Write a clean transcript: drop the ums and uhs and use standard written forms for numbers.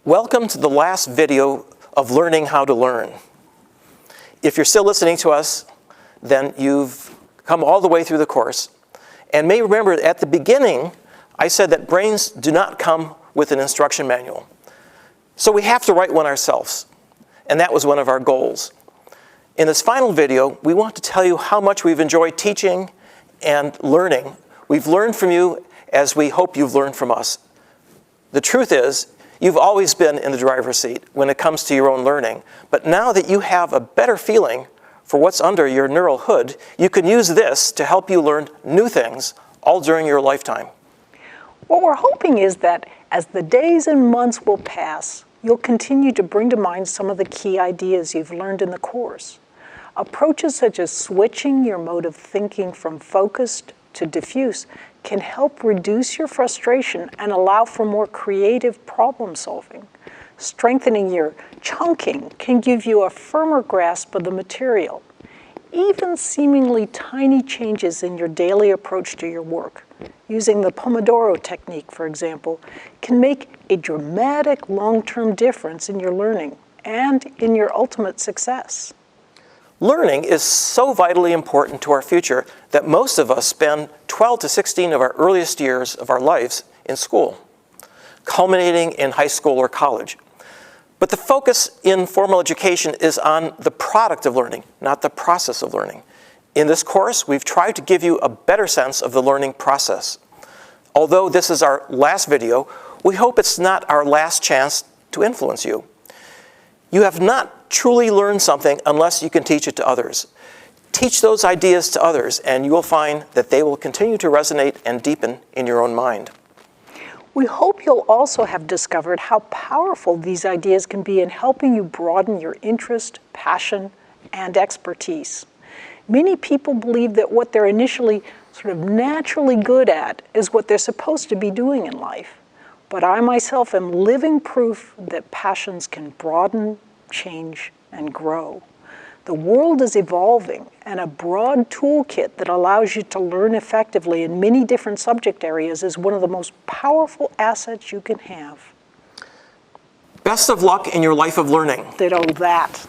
Welcome to the last video of Learning How to Learn. If you're still listening to us, then you've come all the way through the course. And may remember at the beginning, I said that brains do not come with an instruction manual. So we have to write one ourselves. And that was one of our goals. In this final video, we want to tell you how much we've enjoyed teaching and learning. We've learned from you as we hope you've learned from us. The truth is, you've always been in the driver's seat when it comes to your own learning. But now that you have a better feeling for what's under your neural hood, you can use this to help you learn new things all during your lifetime. What we're hoping is that as the days and months will pass, you'll continue to bring to mind some of the key ideas you've learned in the course. Approaches such as switching your mode of thinking from focused to diffuse can help reduce your frustration and allow for more creative problem solving. Strengthening your chunking can give you a firmer grasp of the material. Even seemingly tiny changes in your daily approach to your work, using the Pomodoro technique, for example, can make a dramatic long-term difference in your learning and in your ultimate success. Learning is so vitally important to our future that most of us spend 12 to 16 of our earliest years of our lives in school, culminating in high school or college. But the focus in formal education is on the product of learning, not the process of learning. In this course, we've tried to give you a better sense of the learning process. Although this is our last video, we hope it's not our last chance to influence you. You have not truly learned something unless you can teach it to others. Teach those ideas to others, and you will find that they will continue to resonate and deepen in your own mind. We hope you'll also have discovered how powerful these ideas can be in helping you broaden your interest, passion, and expertise. Many people believe that what they're initially sort of naturally good at is what they're supposed to be doing in life. But I myself am living proof that passions can broaden, change, and grow. The world is evolving, and a broad toolkit that allows you to learn effectively in many different subject areas is one of the most powerful assets you can have. Best of luck in your life of learning. Ditto that.